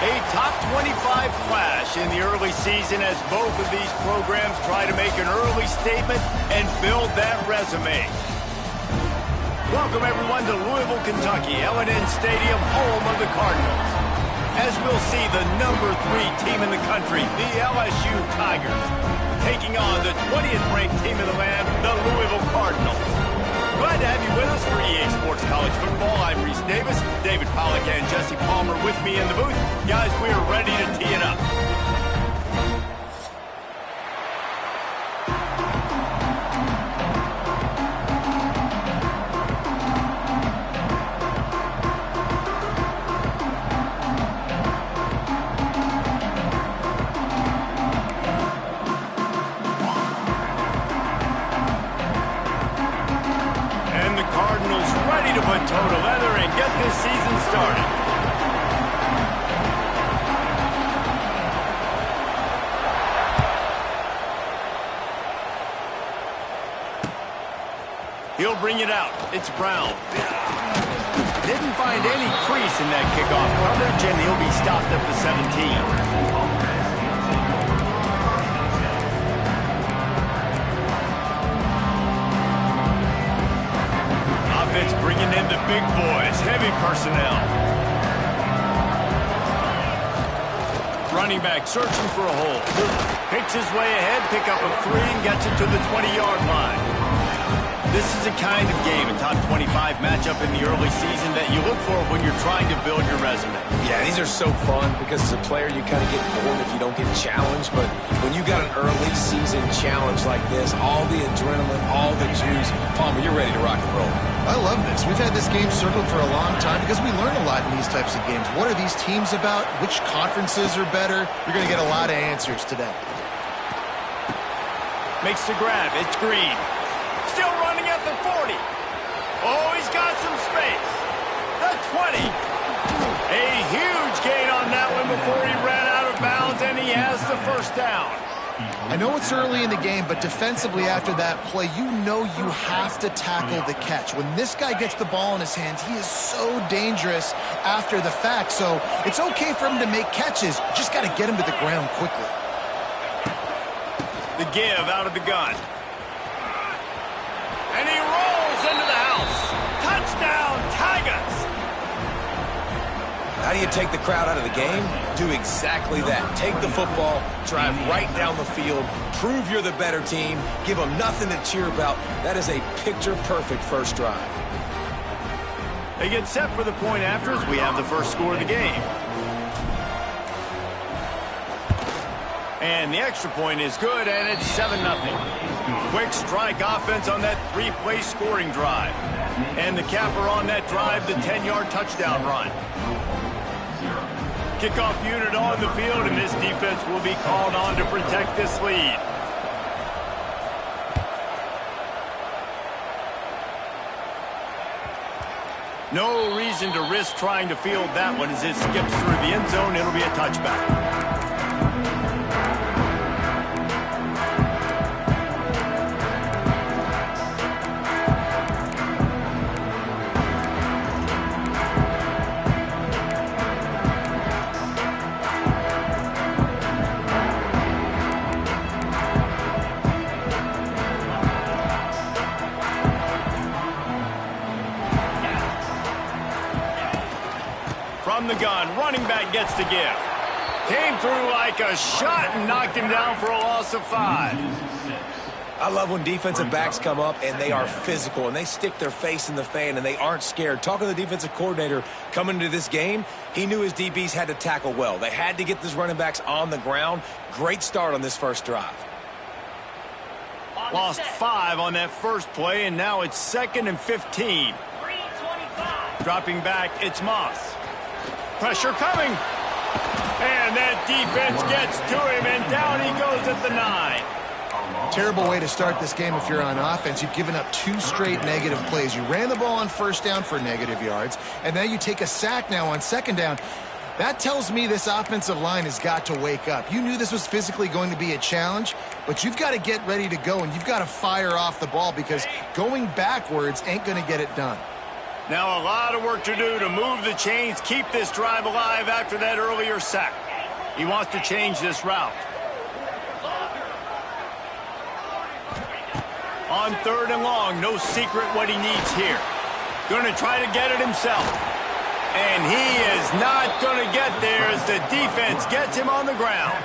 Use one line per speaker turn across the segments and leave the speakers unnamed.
A top 25 flash in the early season as both of these programs try to make an early statement and build that resume. Welcome, everyone, to Louisville, Kentucky, L&N Stadium, home of the Cardinals. As we'll see, the number 3 team in the country, the LSU Tigers, taking on the 20th-ranked team in the land, the Louisville Cardinals. Glad to have you with us for EA Sports College Football. I'm Reese Davis, David Pollack and Jesse Palmer with me in the booth. Guys, we are ready to tee it up. Toe to leather and get this season started. He'll bring it out. It's Brown. Didn't find any crease in that kickoff coverage, and he'll be stopped at the 17. It's bringing in the big boys, heavy personnel. Running back searching for a hole. Picks his way ahead, pick up a 3, and gets it to the 20-yard line. This is the kind of game, a top 25 matchup in the early season that you look for when you're trying to build your resume.
Yeah, these are so fun because as a player, you kind of get bored if you don't get challenged. But when you got an early season challenge like this, all the adrenaline, all the juice, Palmer, you're ready to rock and roll.
I love this. We've had this game circled for a long time because we learn a lot in these types of games. What are these teams about? Which conferences are better? You're going to get a lot of answers today.
Makes the grab. It's Green. Still running at the 40. Oh, he's got some space. The 20. A huge gain on that one before he ran out of bounds, and he has the first down.
I know it's early in the game, but defensively after that play, you know you have to tackle the catch. When this guy gets the ball in his hands, he is so dangerous after the fact. So it's okay for him to make catches. You just got to get him to the ground quickly.
The give out of the gun. And he rolls into the house. Touchdown, Tigers!
How do you take the crowd out of the game? Do exactly that. Take the football, drive right down the field, prove you're the better team, give them nothing to cheer about. That is a picture-perfect first drive.
They get set for the point after as we have the first score of the game. And the extra point is good, and it's 7-0. Quick strike offense on that 3-play scoring drive. And the capper on that drive, the 10-yard touchdown run. Kickoff unit on the field, and this defense will be called on to protect this lead. No reason to risk trying to field that one as it skips through the end zone. It'll be a touchback. From the gun, running back gets to give. Came through like a shot and knocked him down for a loss of 5.
I love when defensive backs come up and they are physical and they stick their face in the fan and they aren't scared. Talking to the defensive coordinator coming into this game, he knew his DBs had to tackle well. They had to get these running backs on the ground. Great start on this first drive.
Lost 5 on that first play, and now it's 2nd and 15. Dropping back, it's Moss. Pressure coming. And that defense gets to him, and down he goes at the 9.
Terrible way to start this game if you're on offense. You've given up 2 straight negative plays. You ran the ball on first down for negative yards, and then you take a sack now on second down. That tells me this offensive line has got to wake up. You knew this was physically going to be a challenge, but you've got to get ready to go, and you've got to fire off the ball because going backwards ain't going to get it done.
Now a lot of work to do to move the chains, keep this drive alive after that earlier sack. He wants to change this route. On 3rd and long, no secret what he needs here. Going to try to get it himself. And he is not going to get there as the defense gets him on the ground.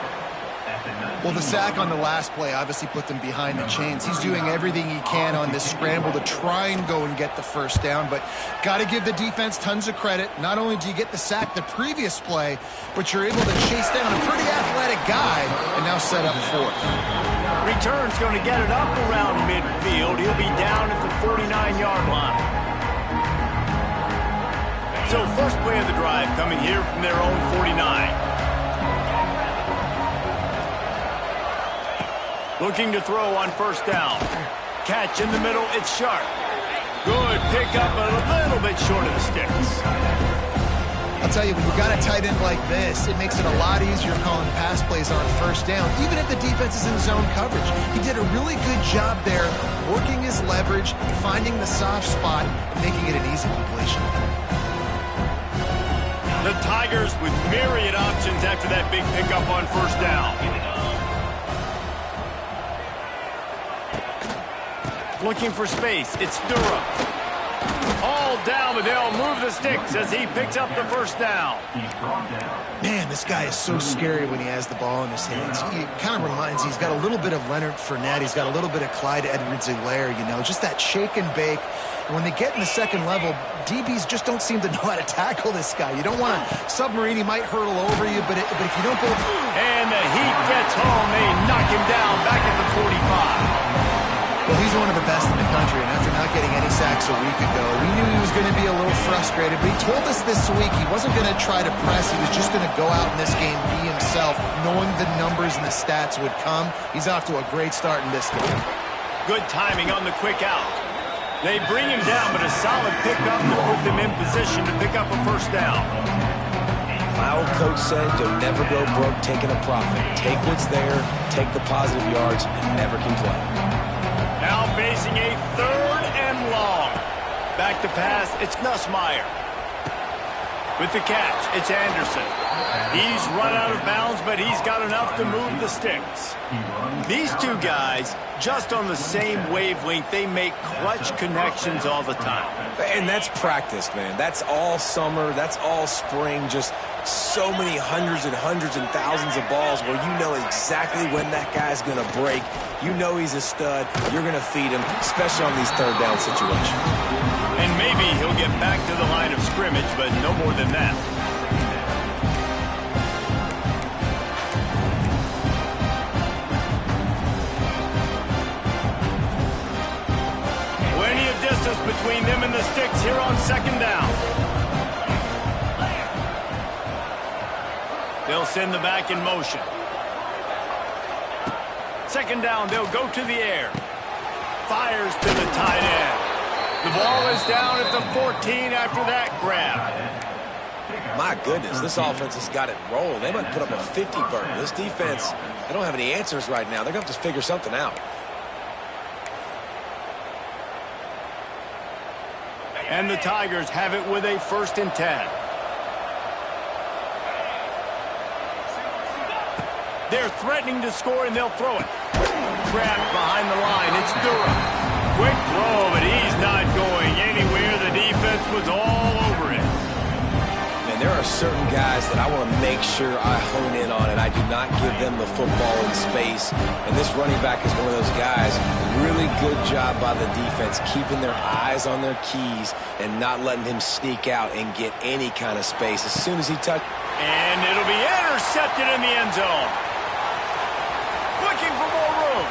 Well, the sack on the last play obviously put them behind the chains. He's doing everything he can on this scramble to try and go and get the first down, but got to give the defense tons of credit. Not only do you get the sack the previous play, but you're able to chase down a pretty athletic guy and now set up 4th.
Return's going to get it up around midfield. He'll be down at the 49-yard line. So first play of the drive coming here from their own 49. Looking to throw on 1st down. Catch in the middle, it's sharp. Good pickup, but a little bit short of the sticks.
I'll tell you, when you've got a tight end like this, it makes it a lot easier calling pass plays on 1st down, even if the defense is in zone coverage. He did a really good job there, working his leverage, finding the soft spot, and making it an easy completion.
The Tigers with myriad options after that big pickup on 1st down. Looking for space, it's Durham. All down, but they'll move the sticks as he picks up the 1st down.
Man, this guy is so scary when he has the ball in his hands. He kind of reminds me, he's got a little bit of Leonard Fournette. He's got a little bit of Clyde Edwards-Helaire, you know, just that shake and bake. And when they get in the second level, DBs just don't seem to know how to tackle this guy. You don't want to submarine. He might hurtle over you, but if you don't go...
And the heat gets home. They knock him down back at the 45.
Well, he's one of the best in the country, and after not getting any sacks a week ago, we knew he was going to be a little frustrated, but he told us this week he wasn't going to try to press. He was just going to go out in this game, be himself, knowing the numbers and the stats would come. He's off to a great start in this game.
Good timing on the quick out. They bring him down, but a solid pickup to put them in position to pick up a 1st down.
My old coach said you'll never go broke taking a profit. Take what's there, take the positive yards, and never complain.
Now facing a 3rd and long. Back to pass, it's Nussmeier. With the catch, it's Anderson. He's run out of bounds, but he's got enough to move the sticks. These two guys, just on the same wavelength, they make clutch connections all the time.
And that's practice, man. That's all summer. That's all spring. Just so many hundreds and thousands of balls where you know exactly when that guy's going to break. You know he's a stud. You're going to feed him, especially on these 3rd down situations.
And maybe he'll get back to the line of scrimmage, but no more than that. Plenty of distance between them and the sticks here on 2nd down. They'll send the back in motion. 2nd down, they'll go to the air. Fires to the tight end. The ball is down at the 14 after that grab.
My goodness, this offense has got it rolling. They might put up a 50 burger. This defense, they don't have any answers right now. They're going to have to figure something out.
And the Tigers have it with a 1st and 10. They're threatening to score, and they'll throw it. Trapped behind the line. It's Durham. Quick throw, but he's not going anywhere. The defense was all over it.
Man, there are certain guys that I want to make sure I hone in on, and I do not give them the football in space. And this running back is one of those guys. Really good job by the defense, keeping their eyes on their keys and not letting him sneak out and get any kind of space. As soon as he touched...
And it'll be intercepted in the end zone. Looking for more room.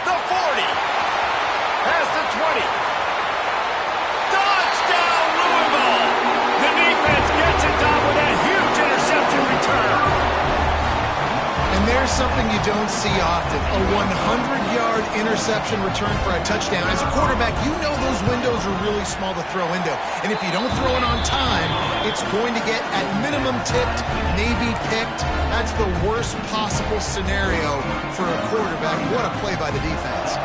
The 40. Past the 20. Touchdown, Louisville. The defense gets it done with that huge interception return.
And there's something you don't see often, a 100-yard interception return for a touchdown. As a quarterback, you know those windows are really small to throw into. And if you don't throw it on time, it's going to get at minimum tipped, maybe picked. That's the worst possible scenario for a quarterback. What a play by the defense.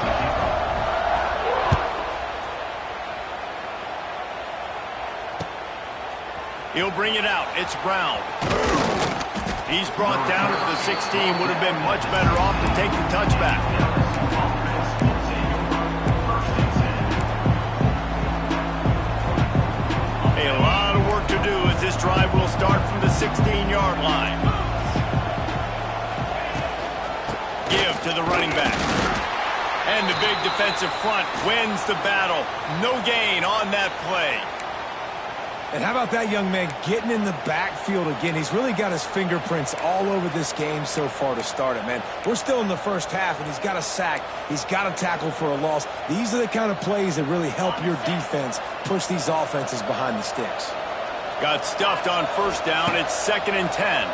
He'll bring it out. It's Brown. He's brought down at the 16. Would have been much better off to take the touchback. A lot of work to do as this drive will start from the 16-yard line. Give to the running back. And the big defensive front wins the battle. No gain on that play.
And how about that young man getting in the backfield again? He's really got his fingerprints all over this game so far to start it, man. We're still in the first half, and he's got a sack. He's got a tackle for a loss. These are the kind of plays that really help your defense push these offenses behind the sticks.
Got stuffed on first down. It's 2nd and 10.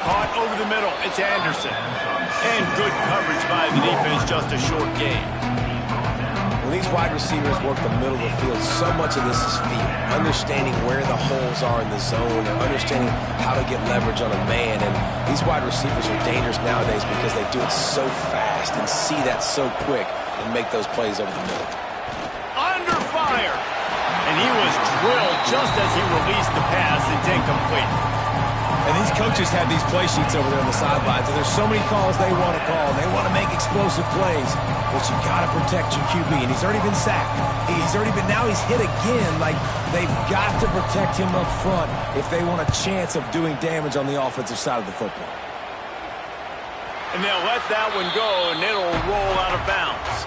Caught over the middle. It's Anderson. And good coverage by the defense, just a short gain.
When these wide receivers work the middle of the field, so much of this is feel. Understanding where the holes are in the zone and understanding how to get leverage on a man. And these wide receivers are dangerous nowadays because they do it so fast and see that so quick and make those plays over the middle.
Under fire. And he was drilled just as he released the pass. It's incomplete.
And these coaches have these play sheets over there on the sidelines, and there's so many calls they want to call. They want to make explosive plays, but you got to protect your QB. And he's already been sacked. Now he's hit again. Like, they've got to protect him up front if they want a chance of doing damage on the offensive side of the football.
And they'll let that one go, and it'll roll out of bounds.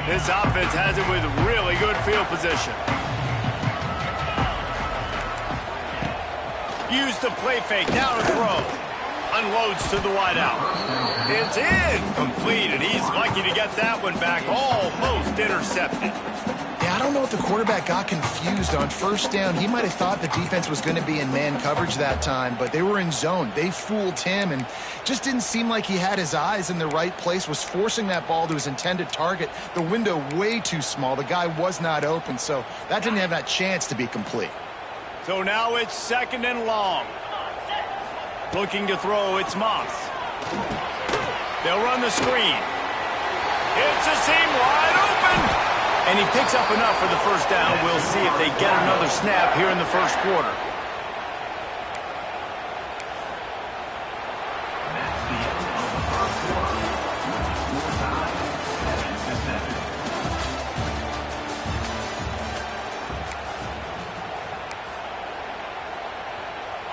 This offense has it with really good field position. Use the play fake. Now to throw. Unloads to the wideout. It's incomplete, and he's lucky to get that one back. Almost intercepted.
Yeah, I don't know if the quarterback got confused on first down. He might have thought the defense was going to be in man coverage that time, but they were in zone. They fooled him and just didn't seem like he had his eyes in the right place, was forcing that ball to his intended target. The window way too small. The guy was not open, so that didn't have that chance to be complete.
So now it's 2nd and long. Looking to throw, it's Moss. They'll run the screen. It's a seam wide open. And he picks up enough for the first down. We'll see if they get another snap here in the first quarter.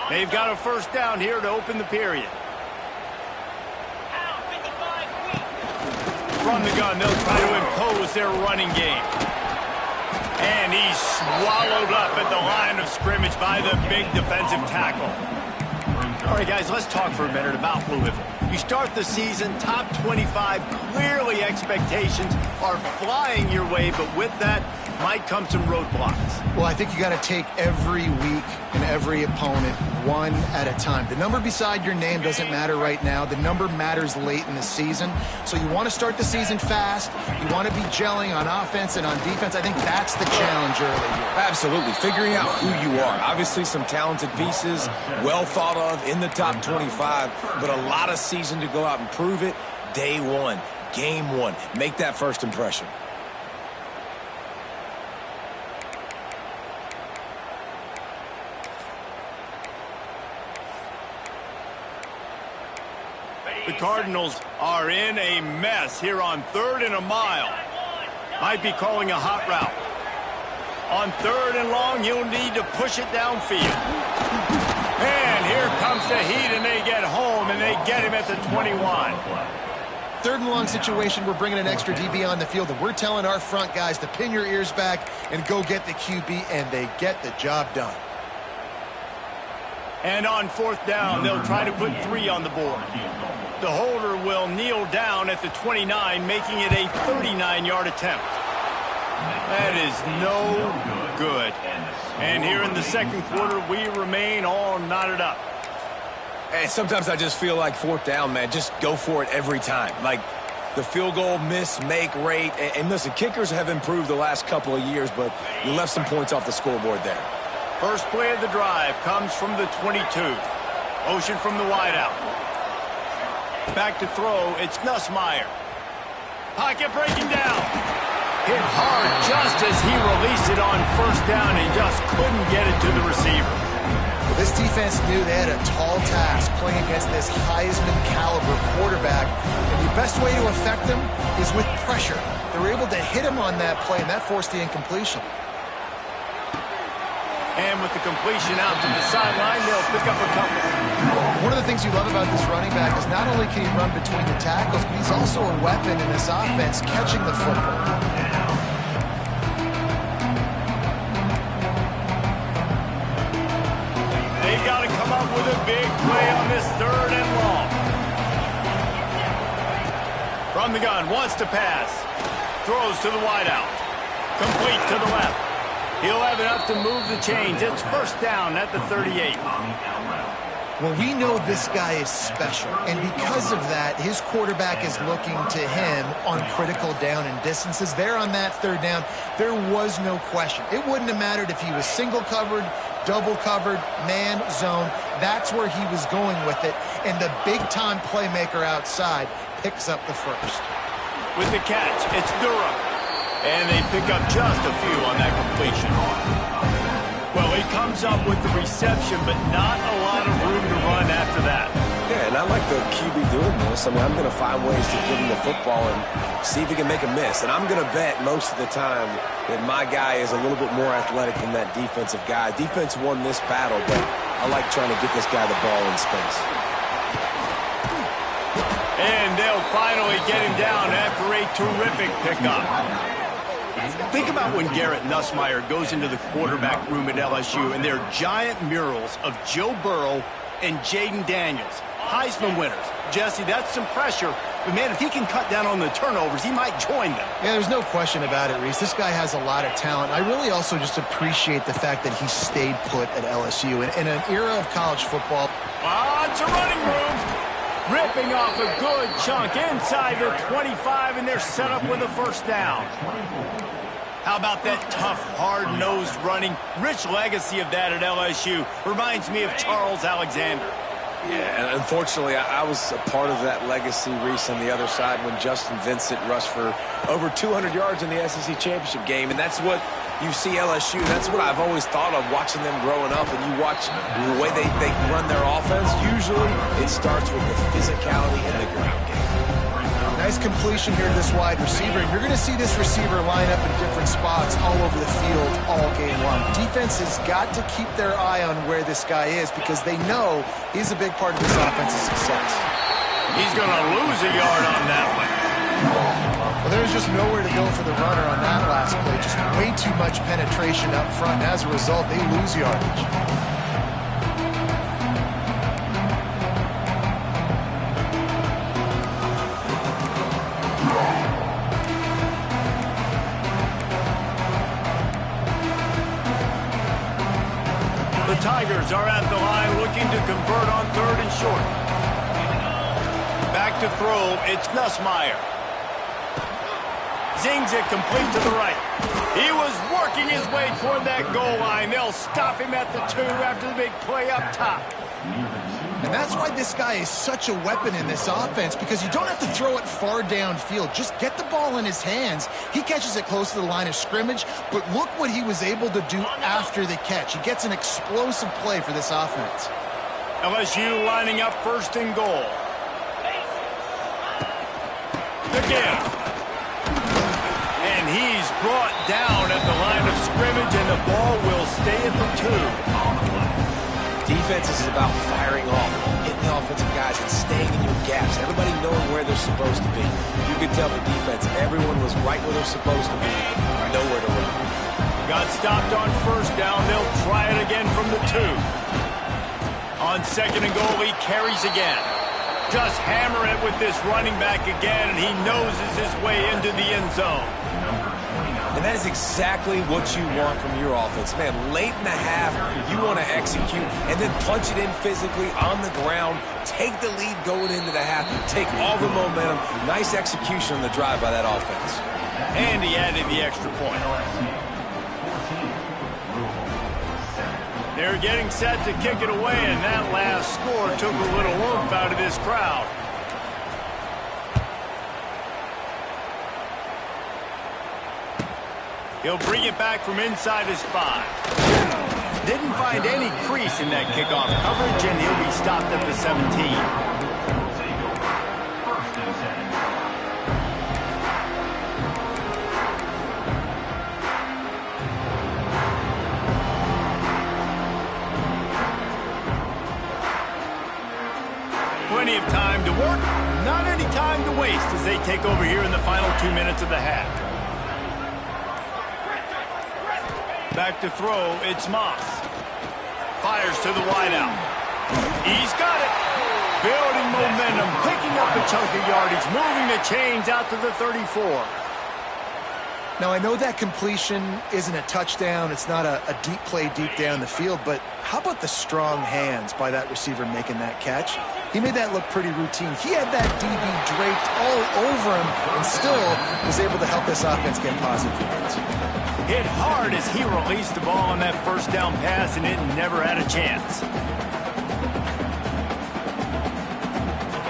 They've got a first down here to open the period. From the gun, they'll try to impose their running game. And he's swallowed up at the line of scrimmage by the big defensive tackle. All right, guys, let's talk for a minute about Louisville. You start the season, top 25, clearly expectations are flying your way, but with that might come some roadblocks.
Well, I think you got to take every week and every opponent one at a time. The number beside your name doesn't matter right now. The number matters late in the season. So you want to start the season fast. You want to be gelling on offense and on defense. I think that's the challenge early here.
Absolutely. Figuring out who you are. Obviously some talented pieces, well thought of in the top 25, but a lot of season to go out and prove it. Day one, game one. Make that first impression.
The Cardinals are in a mess here on 3rd and a mile. Might be calling a hot route. On 3rd and long, you'll need to push it downfield. And here comes the heat, and they get home, and they get him at the 21.
3rd and long situation, we're bringing an extra DB on the field, and we're telling our front guys to pin your ears back and go get the QB, and they get the job done.
And on 4th down, they'll try to put 3 on the board. The holder will kneel down at the 29, making it a 39-yard attempt. That is no good. And here in the second quarter, we remain all knotted up.
And sometimes I just feel like 4th down, man, just go for it every time. Like the field goal miss, make rate. And listen, kickers have improved the last couple of years, but you left some points off the scoreboard there.
First play of the drive comes from the 22. Motion from the wideout. Back to throw, it's Nussmeier. Pocket breaking down. Hit hard just as he released it on first down and just couldn't get it to the receiver.
Well, this defense knew they had a tall task playing against this Heisman caliber quarterback. And the best way to affect them is with pressure. They were able to hit him on that play, and that forced the incompletion.
And with the completion out to the sideline, they'll pick up a couple.
One of the things you love about this running back is not only can he run between the tackles, but he's also a weapon in this offense catching the football.
They've got to come up with a big play on this 3rd and long. From the gun, wants to pass. Throws to the wideout. Complete to the left. He'll have enough to move the chains. It's first down at the 38.
Well, we know this guy is special, and because of that, his quarterback is looking to him on critical down and distances. There on that 3rd down, there was no question. It wouldn't have mattered if he was single covered, double covered, man, zone. That's where he was going with it, and the big-time playmaker outside picks up the first.
With the catch, it's Durham. And they pick up just a few on that completion. Well, he comes up with the reception, but not a lot of room to run after that.
Yeah, and I like the QB doing this. I mean, I'm going to find ways to give him the football and see if he can make a miss. And I'm going to bet most of the time that my guy is a little bit more athletic than that defensive guy. Defense won this battle, but I like trying to get this guy the ball in space.
And they'll finally get him down after a terrific pickup. Think about when Garrett Nussmeier goes into the quarterback room at LSU and there are giant murals of Joe Burrow and Jaden Daniels, Heisman winners. Jesse, that's some pressure. But, man, if he can cut down on the turnovers, he might join them.
Yeah, there's no question about it, Reese. This guy has a lot of talent. I really also just appreciate the fact that he stayed put at LSU. In an era of college football.
It's a running room. Ripping off a good chunk inside the 25, and they're set up with a first down. How about that tough, hard-nosed running? Rich legacy of that at LSU. Reminds me of Charles Alexander.
Yeah, and unfortunately, I was a part of that legacy, Reese, on the other side when Justin Vincent rushed for over 200 yards in the SEC championship game, and that's what you see LSU. That's what I've always thought of watching them growing up, and you watch the way they run their offense. Usually, it starts with the physicality in the ground game.
Nice completion here to this wide receiver. And you're going to see this receiver line up in different spots all over the field all game long. Defense has got to keep their eye on where this guy is because they know he's a big part of this offense's success.
He's going to lose a yard on that one.
Well, there's just nowhere to go for the runner on that last play. Just way too much penetration up front. And as a result, they lose yardage.
The Tigers are at the line looking to convert on 3rd and short. Back to throw, it's Nussmeier. Zings it complete to the right. He was working his way toward that goal line. They'll stop him at the 2 after the big play up top.
And that's why this guy is such a weapon in this offense, because you don't have to throw it far downfield. Just get the ball in his hands. He catches it close to the line of scrimmage, but look what he was able to do after the catch. He gets an explosive play for this offense.
LSU lining up 1st and goal. Again. And he's brought down at the line of scrimmage, and the ball will stay at the 2.
Defense is about firing off, hitting the offensive guys and staying in your gaps. Everybody knowing where they're supposed to be. You could tell the defense, everyone was right where they're supposed to be. Nowhere to run.
Got stopped on 1st down. They'll try it again from the 2. On 2nd and goal, he carries again. Just hammer it with this running back again, and he noses his way into the end zone.
And that is exactly what you want from your offense. Man, late in the half, you want to execute and then punch it in physically on the ground, take the lead going into the half, take all the momentum. Nice execution on the drive by that offense.
And he added the extra point. They're getting set to kick it away, and that last score took a little oomph out of this crowd. He'll bring it back from inside his 5. Didn't find any crease in that kickoff coverage, and he'll be stopped at the 17. Plenty of time to work, not any time to waste as they take over here in the final 2 minutes of the half. Back to throw, it's Moss. Fires to the wideout. He's got it. Building momentum, picking up a chunk of yardage, moving the chains out to the 34.
Now, I know that completion isn't a touchdown. It's not a deep play deep down the field, but how about the strong hands by that receiver making that catch? He made that look pretty routine. He had that DB draped all over him and still was able to help this offense get positive yards.
Hit hard as he released the ball on that first down pass, and it never had a chance.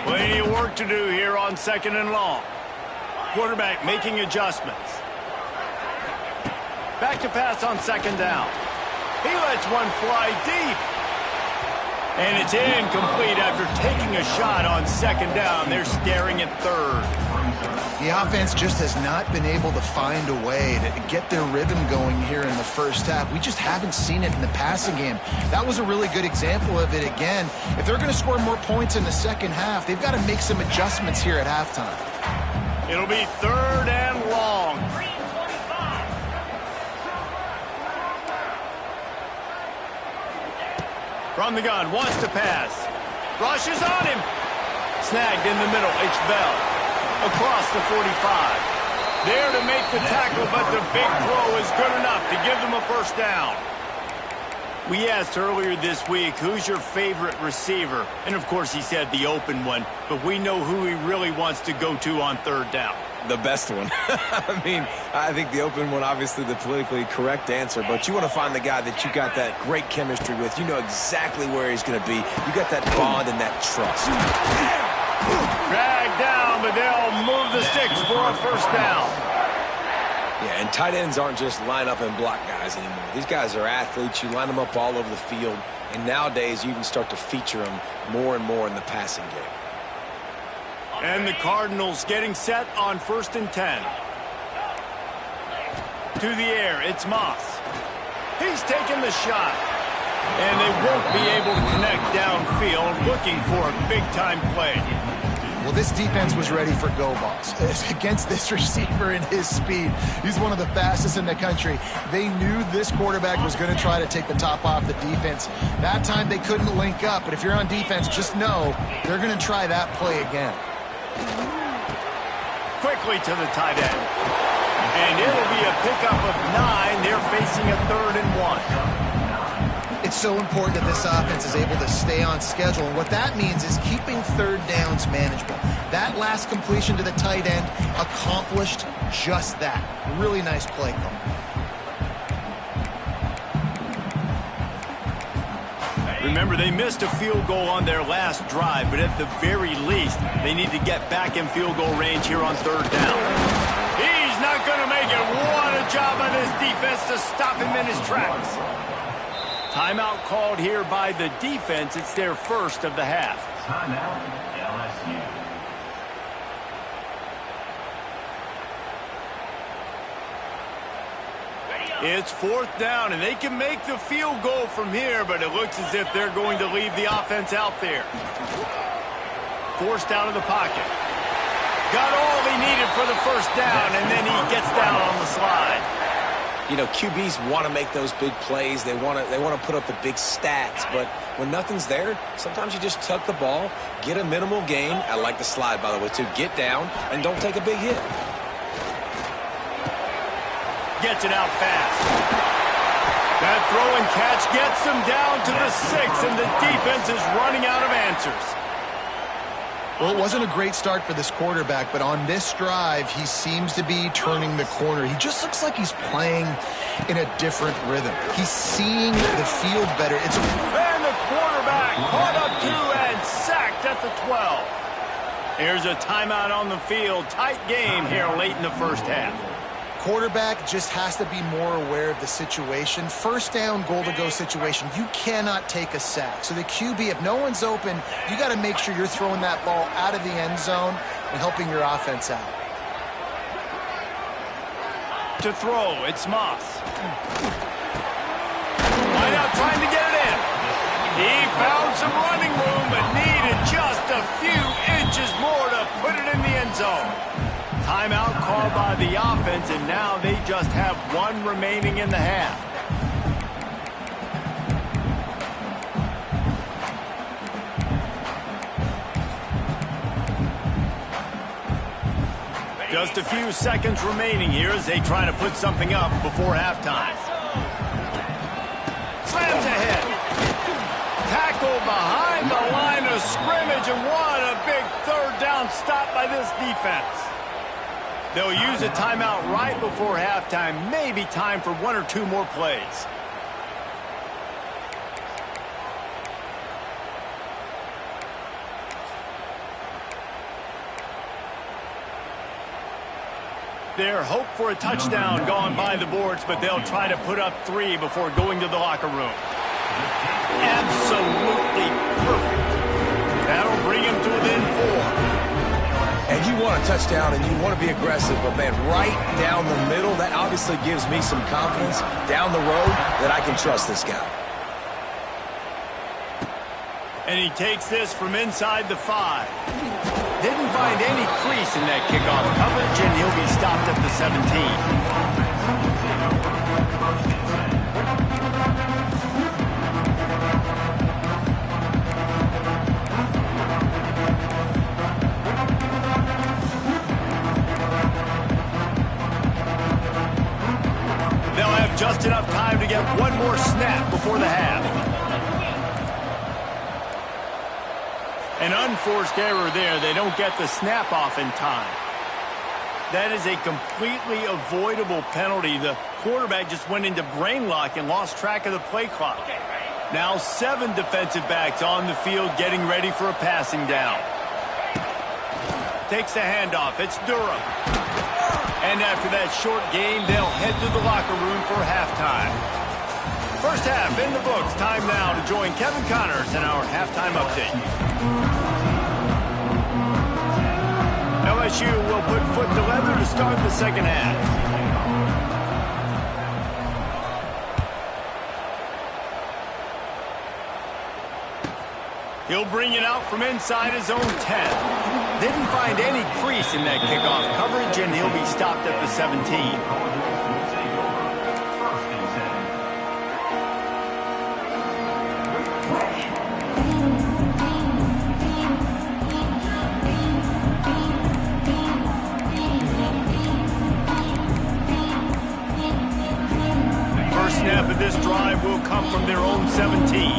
Plenty of work to do here on 2nd and long. Quarterback making adjustments. Back to pass on 2nd down. He lets one fly deep. And it's incomplete after taking a shot on 2nd down. They're staring at 3rd.
The offense just has not been able to find a way to get their rhythm going here in the first half. We just haven't seen it in the passing game. That was a really good example of it again. If they're going to score more points in the second half, they've got to make some adjustments here at halftime.
It'll be 3rd and long. From the gun, wants to pass. Rushes on him. Snagged in the middle, it's Bell. Across the 45. There to make the tackle, but the big throw is good enough to give them a first down. We asked earlier this week, who's your favorite receiver? And of course he said the open one, but we know who he really wants to go to on 3rd down.
The best one. I mean, I think the open one, obviously the politically correct answer, but you want to find the guy that you got that great chemistry with. You know exactly where he's going to be. You got that bond and that trust.
Dragged down, but they'll move the sticks for a first down.
Yeah, and tight ends aren't just line up and block guys anymore. These guys are athletes. You line them up all over the field, and nowadays you can start to feature them more and more in the passing game.
And the Cardinals getting set on 1st and 10. To the air, it's Moss. He's taking the shot. And they won't be able to connect downfield, looking for a big-time play.
Well, this defense was ready for go balls. Against this receiver and his speed, he's one of the fastest in the country. They knew this quarterback was going to try to take the top off the defense. That time they couldn't link up, but if you're on defense, just know they're going to try that play again.
Quickly to the tight end. And it'll be a pickup of 9. They're facing a 3rd and 1.
It's so important that this offense is able to stay on schedule. And what that means is keeping 3rd downs manageable. That last completion to the tight end accomplished just that. Really nice play call.
Remember, they missed a field goal on their last drive, but at the very least, they need to get back in field goal range here on 3rd down. He's not going to make it. What a job by this defense to stop him in his tracks. Timeout called here by the defense. It's their first of the half.
Timeout, LSU.
It's 4th down, and they can make the field goal from here, but it looks as if they're going to leave the offense out there. Forced out of the pocket. Got all he needed for the first down, and then he gets down on the slide.
You know, QBs want to make those big plays. They want to put up the big stats, but when nothing's there, sometimes you just tuck the ball, get a minimal gain. I like the slide, by the way, too. Get down and don't take a big hit.
Gets it out fast. That throw and catch gets them down to the 6, and the defense is running out of answers.
Well, it wasn't a great start for this quarterback, but on this drive, he seems to be turning the corner. He just looks like he's playing in a different rhythm. He's seeing the field better.
And the quarterback caught up to and sacked at the 12. Here's a timeout on the field. Tight game here late in the first half.
Quarterback just has to be more aware of the situation. First down, goal-to-go situation. You cannot take a sack. So the QB, if no one's open, you got to make sure you're throwing that ball out of the end zone and helping your offense out.
To throw, it's Moss. Wide out trying to get it in. He found some running room, but needed just a few inches more to put it in the end zone. Timeout called by the offense, and now they just have one remaining in the half. Just a few seconds remaining here as they try to put something up before halftime. Slams ahead. Tackle behind the line of scrimmage, and what a big third down stop by this defense. They'll use a timeout right before halftime. Maybe time for one or two more plays. Their hope for a touchdown gone by the boards, but they'll try to put up 3 before going to the locker room. Absolutely perfect. That'll bring him to within 4.
And you want a touchdown and you want to be aggressive, but man, right down the middle, that obviously gives me some confidence down the road that I can trust this guy.
And he takes this from inside the 5. Didn't find any crease in that kickoff coverage, and he'll be stopped at the 17. They'll have just enough time to get one more snap before the half. An unforced error there. They don't get the snap off in time. That is a completely avoidable penalty. The quarterback just went into brain lock and lost track of the play clock. Now 7 defensive backs on the field getting ready for a passing down. Takes the handoff. It's Durham. And after that short game, they'll head to the locker room for halftime. First half in the books. Time now to join Kevin Connors in our halftime update. LSU will put foot to leather to start the second half. He'll bring it out from inside his own 10. Didn't find any crease in that kickoff coverage, and he'll be stopped at the 17. Snap of this drive will come from their own 17.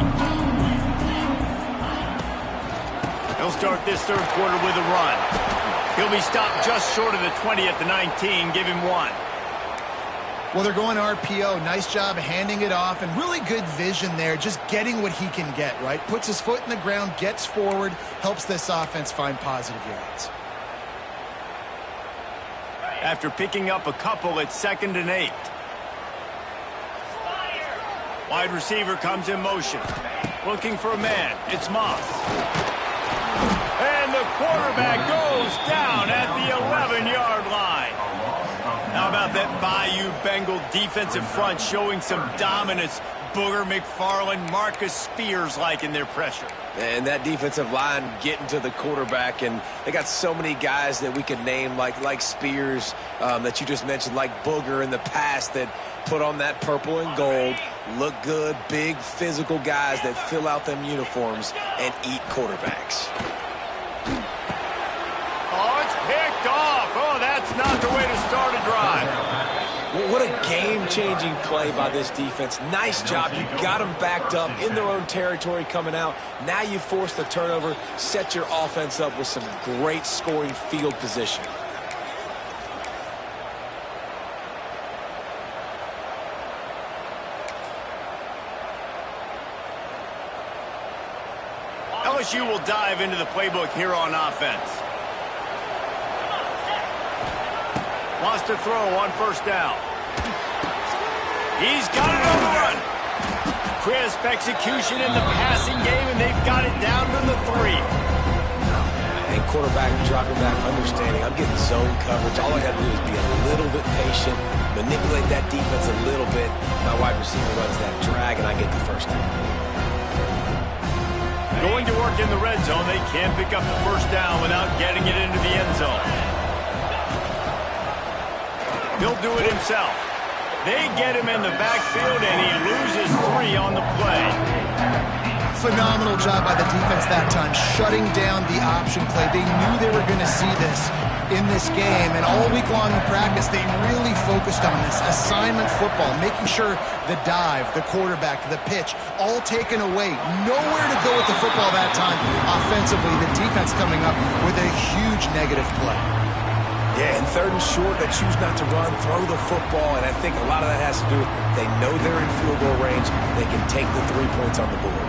He'll start this third quarter with a run. He'll be stopped just short of the 20 at the 19. Give him 1.
Well, they're going RPO. Nice job handing it off, and really good vision there, just getting what he can get, right? Puts his foot in the ground, gets forward, helps this offense find positive yards.
After picking up a couple, it's 2nd and 8. Wide receiver comes in motion. Looking for a man. It's Moss. And the quarterback goes down at the 11-yard line. How about that Bayou Bengal defensive front showing some dominance? Booger McFarland, Marcus Spears-like in their pressure.
And that defensive line getting to the quarterback, and they got so many guys that we could name like Spears that you just mentioned, like Booger in the past, that put on that purple and gold, look good, big physical guys that fill out them uniforms and eat quarterbacks.
Oh, it's picked off. Oh, that's not the way to start a drive.
What a game game-changing play by this defense. Nice job. You got them backed up in their own territory coming out. Now you force the turnover, set your offense up with some great scoring field position.
LSU will dive into the playbook here on offense. Wants to throw on first down. He's got it on the run. Crisp execution in the passing game, and they've got it down to the 3.
And quarterback dropping back, understanding. I'm getting zone coverage. All I got to do is be a little bit patient, manipulate that defense a little bit. My wide receiver runs that drag, and I get the first down.
Going to work in the red zone. They can't pick up the first down without getting it into the end zone. He'll do it himself. They get him in the backfield, and he loses 3 on the play.
Phenomenal job by the defense that time, shutting down the option play. They knew they were going to see this in this game, and all week long in practice, they really focused on this assignment football, making sure the dive, the quarterback, the pitch, all taken away. Nowhere to go with the football that time offensively. The defense coming up with a huge negative play.
Yeah, and 3rd and short, they choose not to run, throw the football, and I think a lot of that has to do with they know they're in field goal range. They can take the 3 points on the board.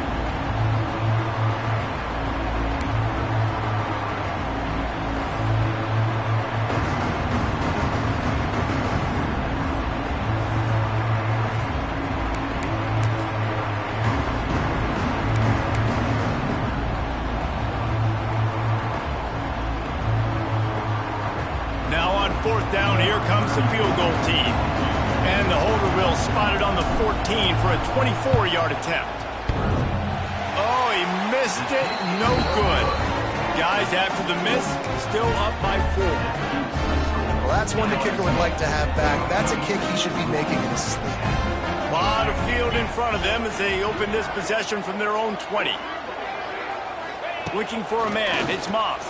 Down here comes the field goal team. And the holder will spot it on the 14 for a 24-yard attempt. Oh, he missed it. No good. Guys, after the miss, still up by 4.
Well, that's one the kicker would like to have back. That's a kick he should be making in his sleep.
A lot of field in front of them as they open this possession from their own 20. Looking for a man. It's Moss.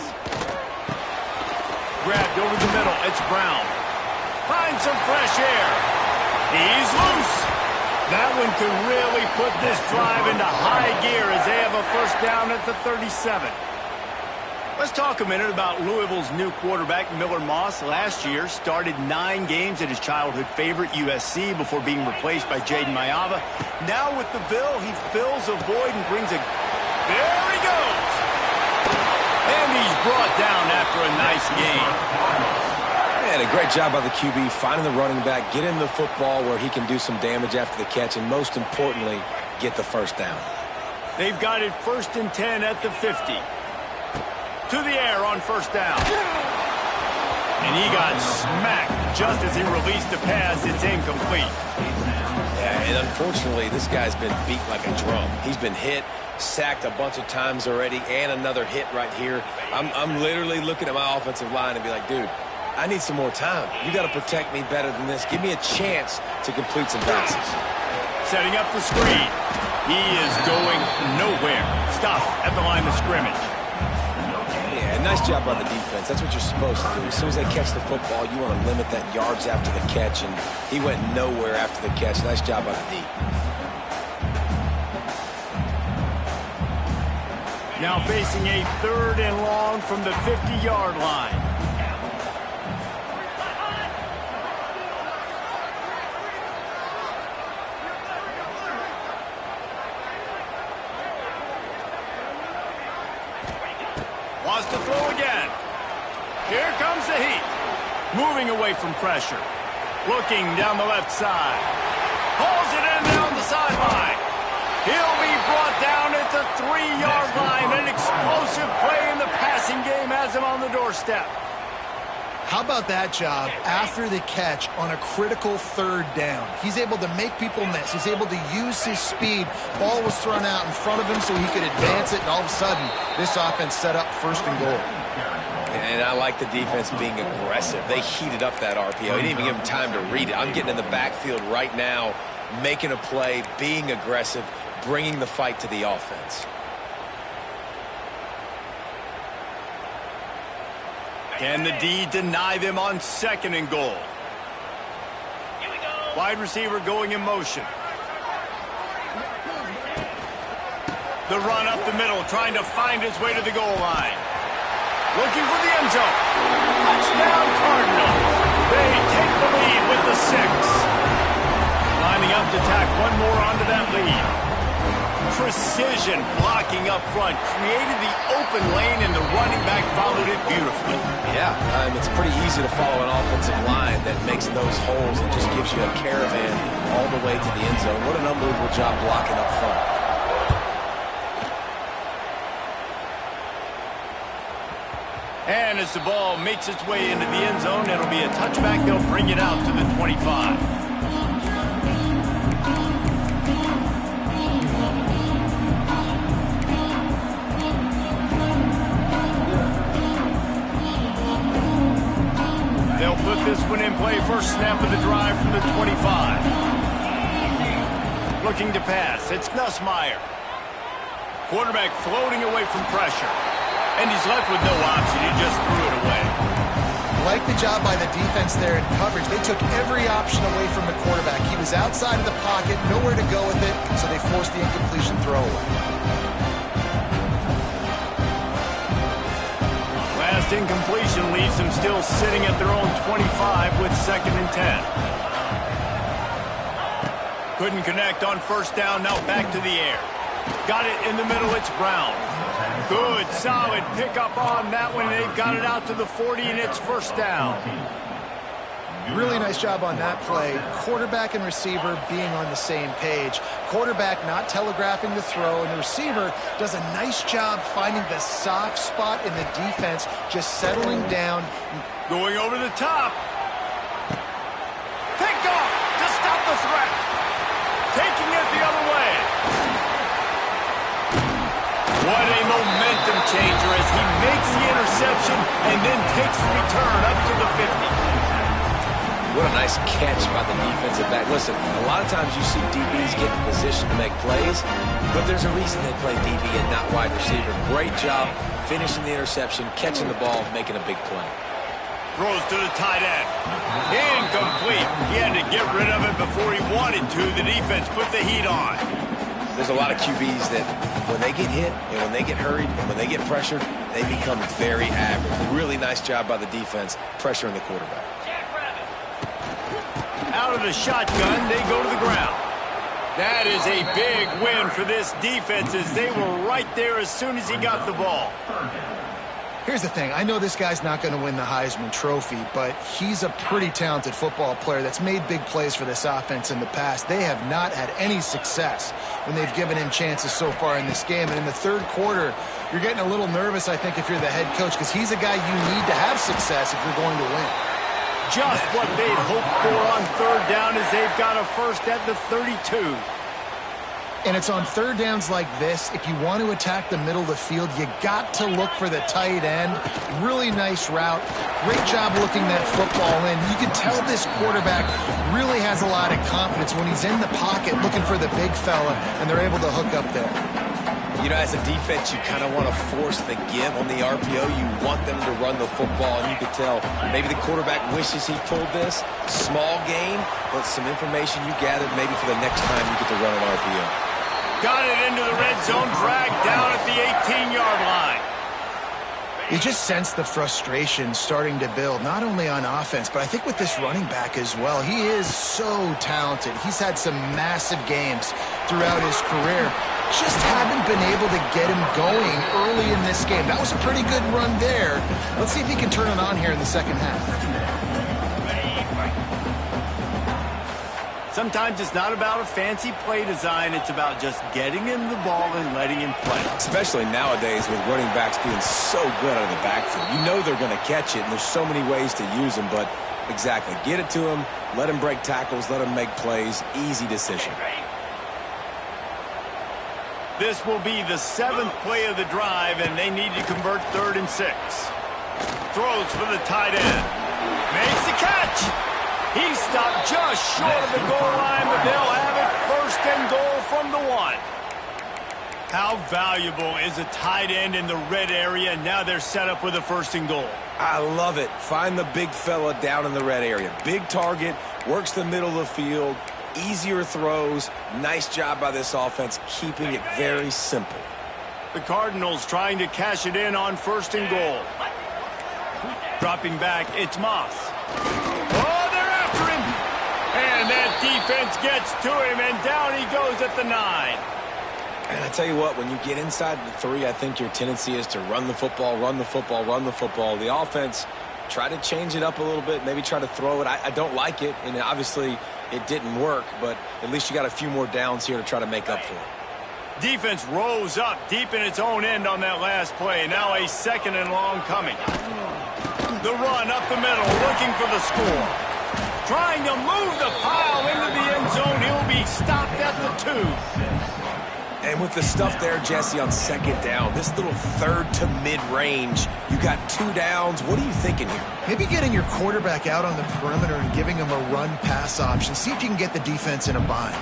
Grabbed over the middle. It's Brown. Finds some fresh air. He's loose. That one could really put this drive into high gear as they have a first down at the 37. Let's talk a minute about Louisville's new quarterback, Miller Moss. Last year, started 9 games at his childhood favorite, USC, before being replaced by Jaden Mayava. Now with the Ville, he fills a void and brings a... There he goes! And he's brought down after a nice game.
Man, a great job by the QB, finding the running back, get him the football where he can do some damage after the catch, and most importantly, get the first down.
They've got it 1st and 10 at the 50. To the air on first down. And he got smacked just as he released the pass. It's incomplete.
Yeah, and unfortunately, this guy's been beat like a drum. He's been hit, sacked a bunch of times already, and another hit right here. I'm literally looking at my offensive line and be like, dude, I need some more time. You got to protect me better than this. Give me a chance to complete some passes.
Setting up the screen. He is going nowhere. Stop at the line of scrimmage.
Yeah, nice job by the defense. That's what you're supposed to do. As soon as they catch the football, you want to limit that yards after the catch, and he went nowhere after the catch. Nice job by the D.
Now facing a 3rd and long from the 50-yard line. Wants to throw again. Here comes the heat. Moving away from pressure. Looking down the left side. Pulls it in down the sideline. He'll be brought down at the 3-yard line. An explosive play in the passing game has him on the doorstep.
How about that job after the catch on a critical 3rd down? He's able to make people miss. He's able to use his speed. Ball was thrown out in front of him so he could advance it, and all of a sudden, this offense set up 1st and goal.
And I like the defense being aggressive. They heated up that RPO. He didn't even give him time to read it. I'm getting in the backfield right now, making a play, being aggressive, bringing the fight to the offense.
Can the D deny them on 2nd and goal?
Here we go.
Wide receiver going in motion. The run up the middle, trying to find his way to the goal line. Looking for the end zone. Touchdown Cardinals. They take the lead with the 6. Lining up to tack one more onto that lead. Precision blocking up front. Created the open lane, and the running back followed it beautifully.
Yeah, it's pretty easy to follow an offensive line that makes those holes and just gives you a caravan all the way to the end zone. What an unbelievable job blocking up front.
And as the ball makes its way into the end zone, it'll be a touchback. They'll bring it out to the 25. They'll put this one in play. First snap of the drive from the 25. Looking to pass. It's Nussmeier. Quarterback floating away from pressure. And he's left with no option. He just threw it away.
Like the job by the defense there in coverage. They took every option away from the quarterback. He was outside of the pocket, nowhere to go with it, so they forced the incompletion throw away.
Last incompletion leaves them still sitting at their own 25 with 2nd and 10. Couldn't connect on first down. Now back to the air. Got it in the middle. It's Brown. Good, solid pickup on that one. They've got it out to the 40, and it's first down.
Really nice job on that play. Quarterback and receiver being on the same page. Quarterback not telegraphing the throw, and the receiver does a nice job finding the soft spot in the defense, just settling down.
Going over the top. Picked off to stop the threat. Taking it the other way. What a momentum changer as he makes the interception and then takes the return up to the 50.
What a nice catch by the defensive back. Listen, a lot of times you see DBs get in position to make plays, but there's a reason they play DB and not wide receiver. Great job finishing the interception, catching the ball, making a big play.
Throws to the tight end. Incomplete. He had to get rid of it before he wanted to. The defense put the heat on.
There's a lot of QBs that when they get hit and when they get hurried and when they get pressured, they become very average. Really nice job by the defense pressuring the quarterback.
Out of the shotgun, they go to the ground. That is a big win for this defense as they were right there as soon as he got the ball.
Here's the thing. I know this guy's not going to win the Heisman Trophy, but he's a pretty talented football player that's made big plays for this offense in the past. They have not had any success when they've given him chances so far in this game. And in the third quarter, you're getting a little nervous, I think, if you're the head coach, because he's a guy you need to have success if you're going to win.
Just what they'd hoped for on third down as they've got a first at the 32.
And it's on third downs like this, if you want to attack the middle of the field, you got to look for the tight end. Really nice route. Great job looking that football in. You can tell this quarterback really has a lot of confidence when he's in the pocket looking for the big fella, and they're able to hook up there.
You know, as a defense, you kind of want to force the give on the RPO. You want them to run the football, and you could tell maybe the quarterback wishes he pulled this. Small gain, but some information you gathered maybe for the next time you get to run an RPO.
Got it into the red zone, dragged down at the 18-yard line.
You just sense the frustration starting to build, not only on offense, but I think with this running back as well. He is so talented. He's had some massive games throughout his career. Just haven't been able to get him going early in this game. That was a pretty good run there. Let's see if he can turn it on here in the second half.
Sometimes it's not about a fancy play design. It's about just getting him the ball and letting him play.
Especially nowadays with running backs being so good out of the backfield. You know they're going to catch it, and there's so many ways to use them. But exactly, get it to him, let him break tackles, let him make plays. Easy decision.
This will be the 7th play of the drive, and they need to convert 3rd and 6. Throws for the tight end. Makes the catch. He stopped just short of the goal line, but they'll have it 1st and goal from the 1. How valuable is a tight end in the red area? Now they're set up with a 1st and goal.
I love it. Find the big fella down in the red area. Big target, works the middle of the field, easier throws. Nice job by this offense, keeping it very simple.
The Cardinals trying to cash it in on 1st and goal. Dropping back, it's Moss. Oh, they're after him! And that defense gets to him, and down he goes at the 9.
And I tell you what, when you get inside the 3, I think your tendency is to run the football, run the football, run the football. The offense, try to change it up a little bit, maybe try to throw it. I don't like it, and obviously it didn't work, but at least you got a few more downs here to try to make up for it.
Defense rose up deep in its own end on that last play. Now a 2nd and long coming. The run up the middle, looking for the score. Trying to move the pile into the end zone. He'll be stopped at the 2.
And with the stuff there, Jesse, on 2nd down, this little 3rd to mid-range, you got 2 downs. What are you thinking here?
Maybe getting your quarterback out on the perimeter and giving him a run-pass option. See if you can get the defense in a bind.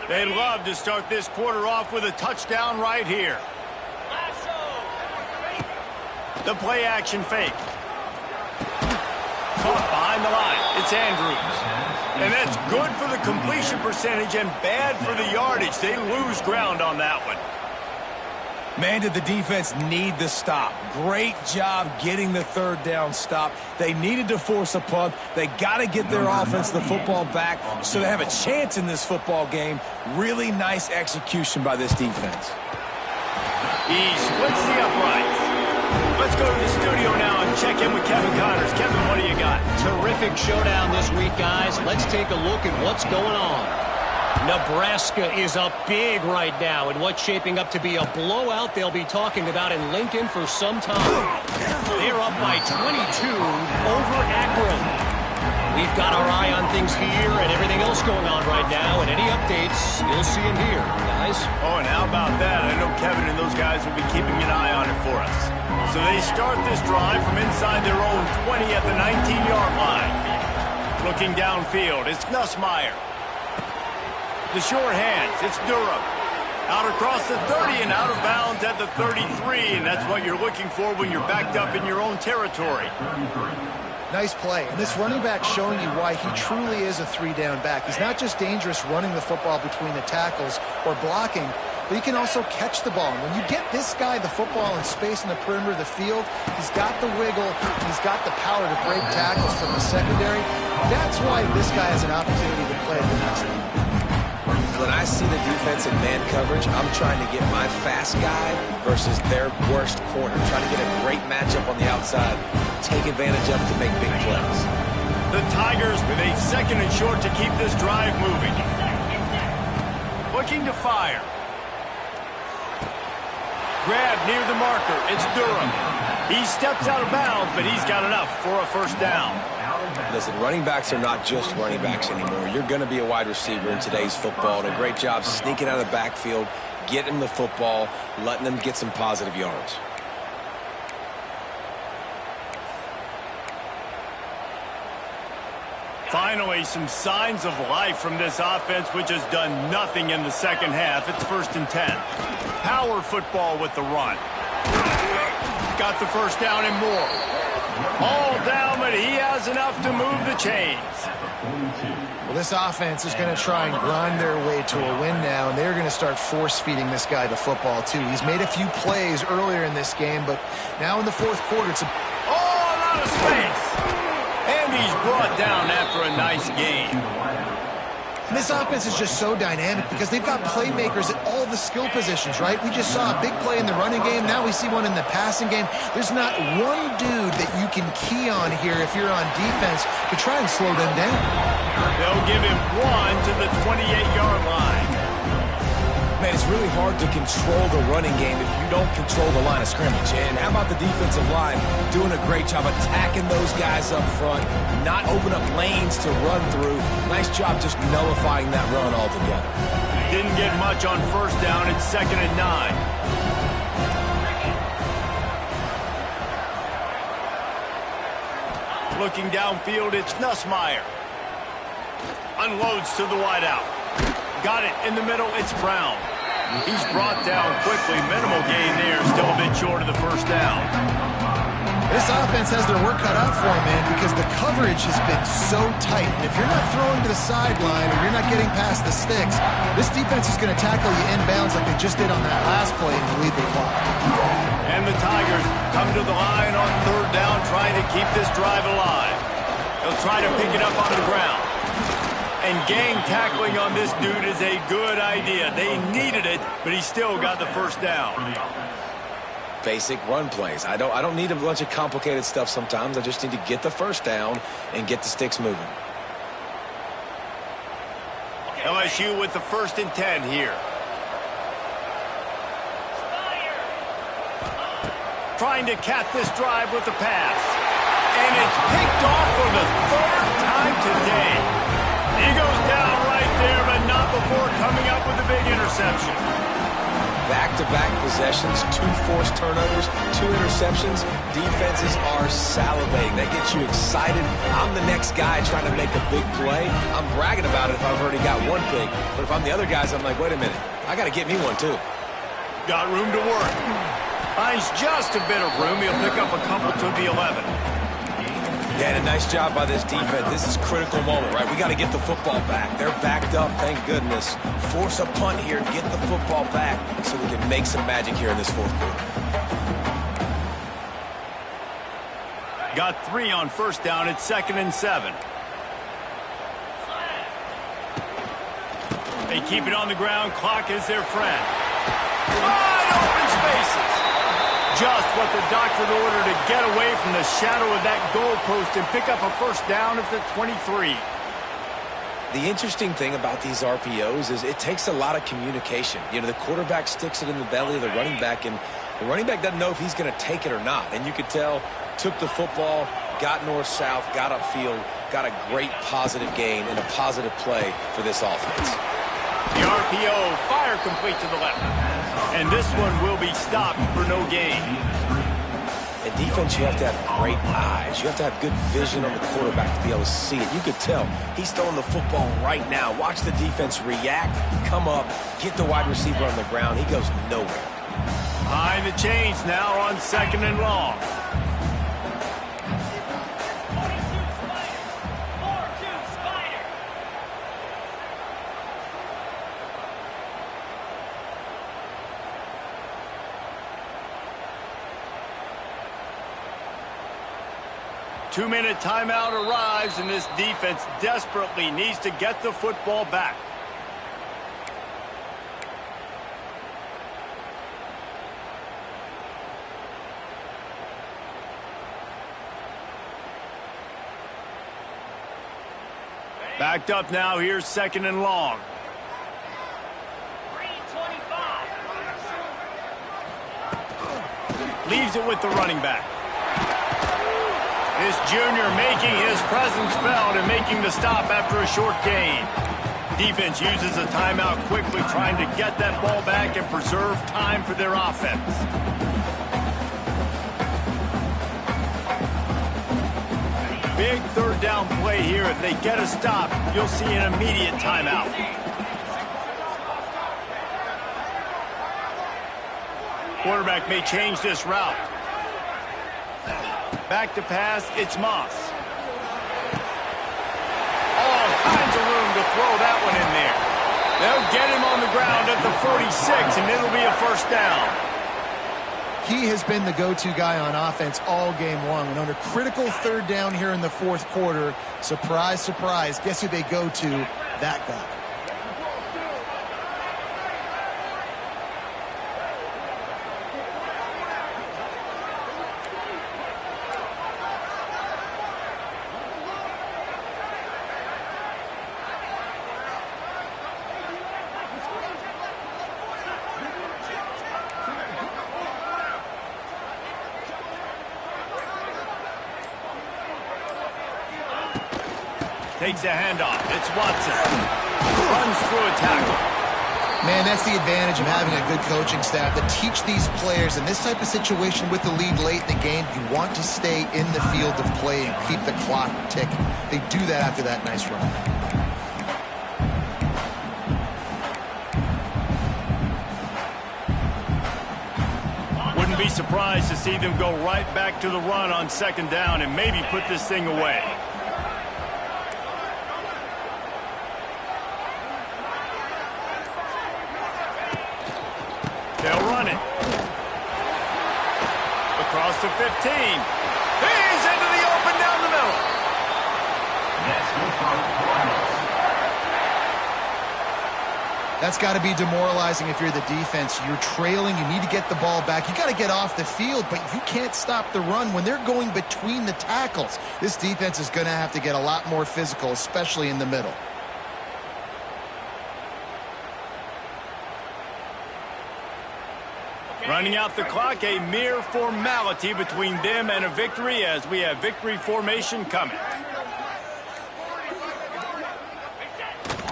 They'd love to start this quarter off with a touchdown right here. The play action fake. Caught behind the line. It's Andrews. And that's good for the completion percentage and bad for the yardage. They lose ground on that one.
Man, did the defense need the stop. Great job getting the 3rd down stop. They needed to force a punt. They got to get their offense the football back so they have a chance in this football game. Really nice execution by this defense.
He splits the uprights. Let's go to the studio now and check in with Kevin Connors. Kevin, what do you got?
Terrific showdown this week, guys. Let's take a look at what's going on. Nebraska is up big right now in what's shaping up to be a blowout they'll be talking about in Lincoln for some time. They're up by 22 over Akron. We've got our eye on things here and everything else going on right now, and any updates, you'll see them here, guys.
Oh, and how about that? I know Kevin and those guys will be keeping an eye on it for us. So they start this drive from inside their own 20 at the 19-yard line. Looking downfield, it's Nussmeier. The short hands, it's Durham. Out across the 30 and out of bounds at the 33, and that's what you're looking for when you're backed up in your own territory.
Nice play. And this running back showing you why he truly is a 3-down back. He's not just dangerous running the football between the tackles or blocking, but he can also catch the ball. And when you get this guy the football in space in the perimeter of the field, he's got the wiggle, he's got the power to break tackles from the secondary. That's why this guy has an opportunity to play at the next level.
When I see the defense in man coverage, I'm trying to get my fast guy versus their worst corner. Trying to get a great matchup on the outside, take advantage of to make big plays.
The Tigers with a 2nd and short to keep this drive moving. Looking to fire. Grab near the marker. It's Durham. He steps out of bounds, but he's got enough for a 1st down.
Listen, running backs are not just running backs anymore. You're going to be a wide receiver in today's football. And a great job sneaking out of the backfield, getting them the football, letting them get some positive yards.
Finally, some signs of life from this offense, which has done nothing in the 2nd half. It's 1st and 10. Power football with the run. Got the 1st down and more. All down, but he has enough to move the chains.
Well, this offense is going to try and grind their way to a win now, and they're going to start force-feeding this guy the football, too. He's made a few plays earlier in this game, but now in the 4th quarter, it's a...
Oh, a lot of space! And he's brought down after a nice game.
And this offense is just so dynamic because they've got playmakers at all the skill positions, right? We just saw a big play in the running game. Now we see one in the passing game. There's not one dude that you can key on here if you're on defense to try and slow them down.
They'll give him 1 to the 28-yard line.
Man, it's really hard to control the running game if you don't control the line of scrimmage. And how about the defensive line doing a great job attacking those guys up front, not open up lanes to run through. Nice job just nullifying that run altogether.
Didn't get much on first down. It's 2nd and 9. Looking downfield, it's Nussmeier. Unloads to the wideout. Got it in the middle, it's Brown. He's brought down quickly. Minimal gain there, still a bit short of the first down.
This offense has their work cut out for them, man, because the coverage has been so tight. And if you're not throwing to the sideline or you're not getting past the sticks, this defense is going to tackle you inbounds like they just did on that last play and lead the clock.
And the Tigers come to the line on 3rd down, trying to keep this drive alive. They'll try to pick it up on the ground. And gang tackling on this dude is a good idea. They needed it, but he still got the first down.
Basic run plays. I don't need a bunch of complicated stuff sometimes. I just need to get the first down and get the sticks moving.
LSU with the 1st and 10 here. Trying to cap this drive with the pass. And it's picked off for the 3rd time today. He goes down right there, but not before coming up with a big interception.
Back-to-back possessions, 2 forced turnovers, 2 interceptions. Defenses are salivating. That gets you excited. I'm the next guy trying to make a big play. I'm bragging about it if I've already got one big. But if I'm the other guys, I'm like, wait a minute. I got to get me one, too.
Got room to work. Finds just a bit of room. He'll pick up a couple to the 11.
Yeah, and a nice job by this defense. This is a critical moment, right? We got to get the football back. They're backed up, thank goodness. Force a punt here, get the football back so we can make some magic here in this 4th quarter.
Got 3 on first down. It's 2nd and 7. They keep it on the ground. Clock is their friend. Wide open spaces. Just what the doctor ordered to get away from the shadow of that goalpost and pick up a first down at the 23.
The interesting thing about these RPOs is it takes a lot of communication. You know, the quarterback sticks it in the belly of the running back, and the running back doesn't know if he's going to take it or not. And you could tell, took the football, got north-south, got upfield, got a great positive gain and a positive play for this offense.
The RPO, fire complete to the left. And this one will be stopped for no gain.
In defense, you have to have great eyes. You have to have good vision on the quarterback to be able to see it. You could tell he's throwing the football right now. Watch the defense react, come up, get the wide receiver on the ground. He goes nowhere.
Behind the chains now on 2nd and long. Two-minute timeout arrives, and this defense desperately needs to get the football back. Backed up now, here's 2nd and long. Leaves it with the running back. This junior making his presence felt and making the stop after a short gain. Defense uses a timeout quickly, trying to get that ball back and preserve time for their offense. Big 3rd down play here. If they get a stop, you'll see an immediate timeout. Quarterback may change this route. Back to pass, it's Moss. All kinds of room to throw that one in there. They'll get him on the ground at the 46, and it'll be a first down.
He has been the go-to guy on offense all game long. And on a critical 3rd down here in the 4th quarter, surprise, surprise, guess who they go to? That guy.
Takes a handoff. It's Watson. Runs through a tackle.
Man, that's the advantage of having a good coaching staff that teach these players in this type of situation with the lead late in the game. You want to stay in the field of play and keep the clock ticking. They do that after that nice run.
Wouldn't be surprised to see them go right back to the run on second down and maybe put this thing away. They'll run it. Across to 15. He's into the open down the middle.
That's got to be demoralizing if you're the defense. You're trailing. You need to get the ball back. You got to get off the field, but you can't stop the run when they're going between the tackles. This defense is going to have to get a lot more physical, especially in the middle.
Running out the clock, a mere formality between them and a victory as we have victory formation coming.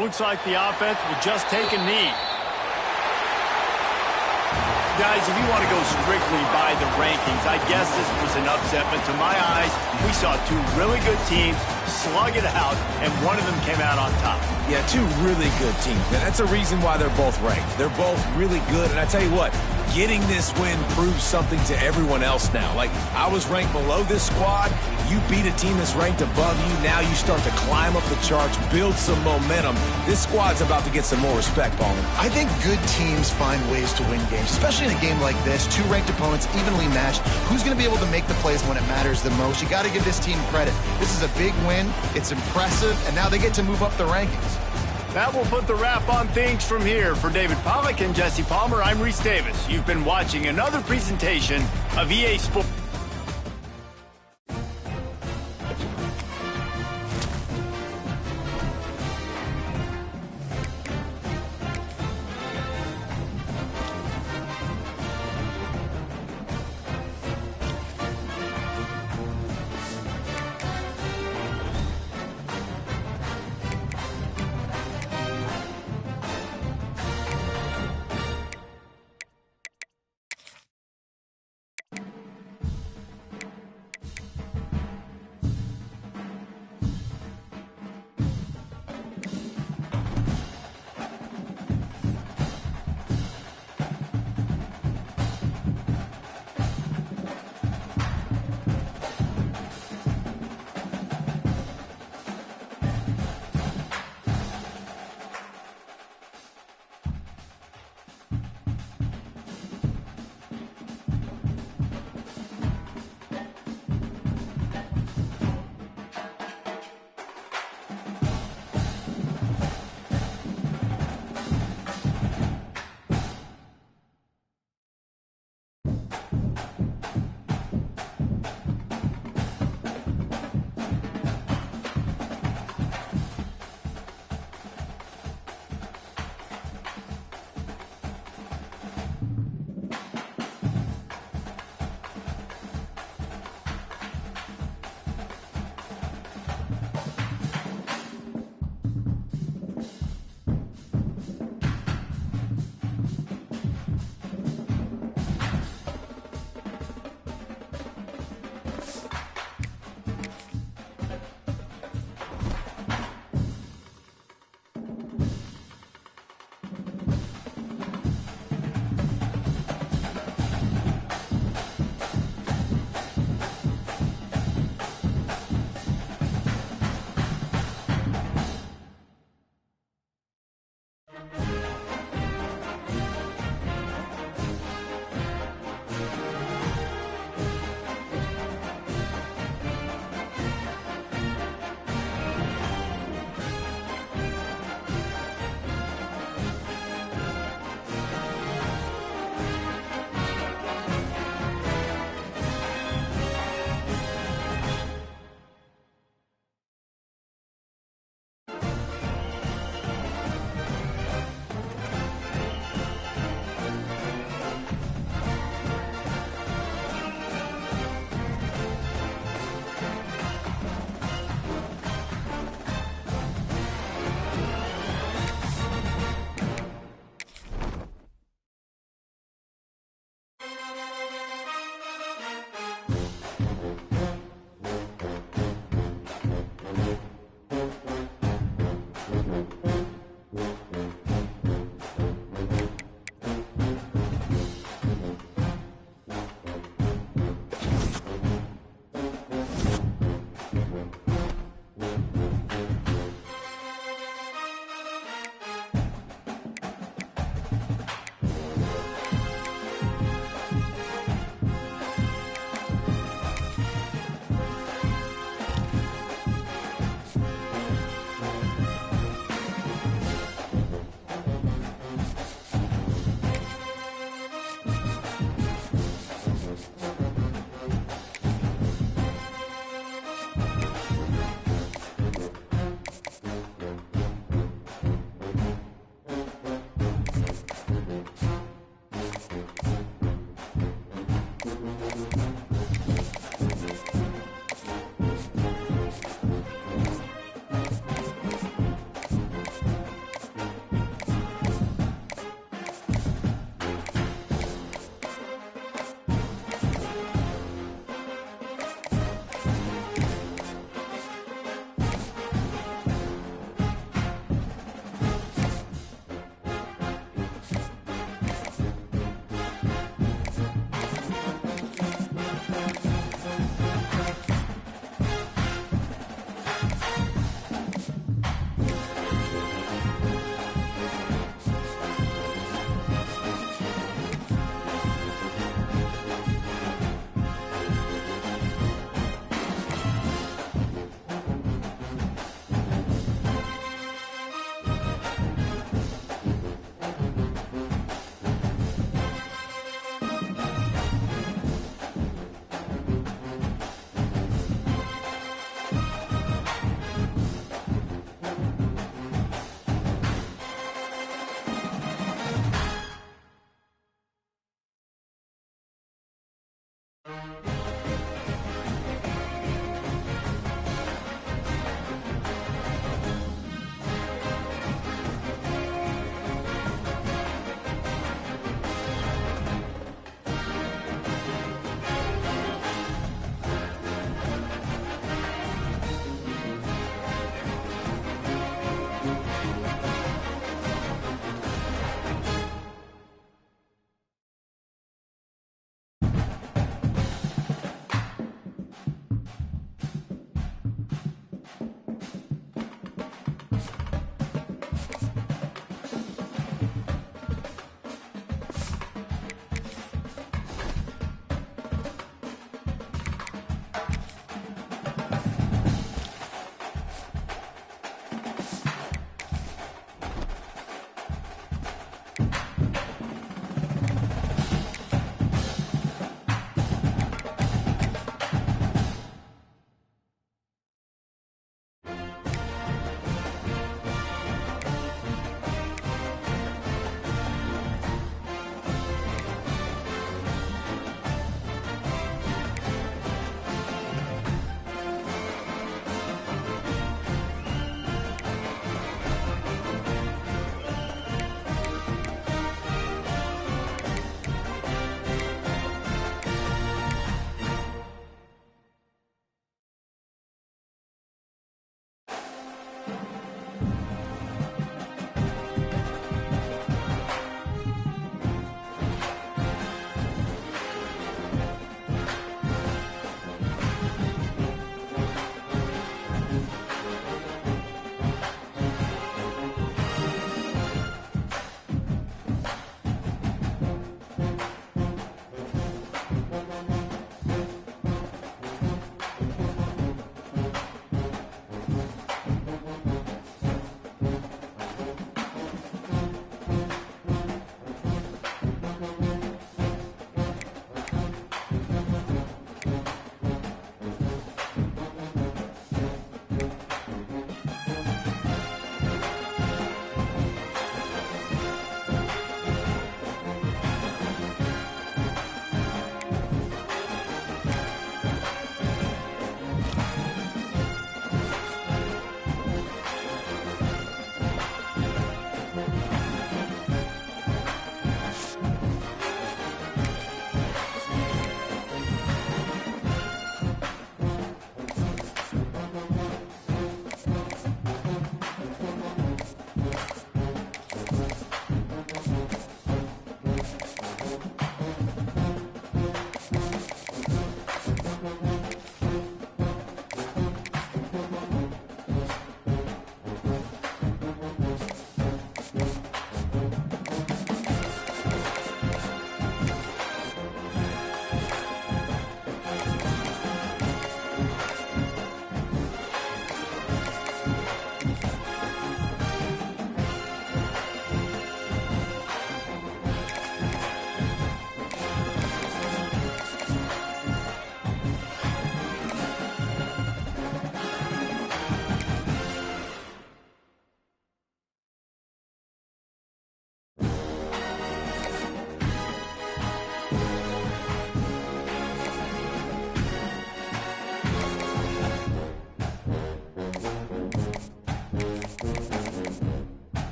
Looks like the offense will just take a knee. Guys, if you want to go strictly by the rankings, I guess this was an upset, but to my eyes, we saw two really good teams slug it out, and one of them came out on top.
Yeah, two really good teams. And that's a reason why they're both ranked. They're both really good, and I tell you what, getting this win proves something to everyone else now. Like, I was ranked below this squad. You beat a team that's ranked above you. Now you start to climb up the charts, build some momentum. This squad's about to get some more respect, Ballman.
I think good teams find ways to win games, especially in a game like this. Two ranked opponents, evenly matched. Who's going to be able to make the plays when it matters the most? You got to give this team credit. This is a big win. It's impressive, and now they get to move up the rankings.
That will put the wrap on things from here. For David Pollack and Jesse Palmer, I'm Reese Davis. You've been watching another presentation of EA Sports.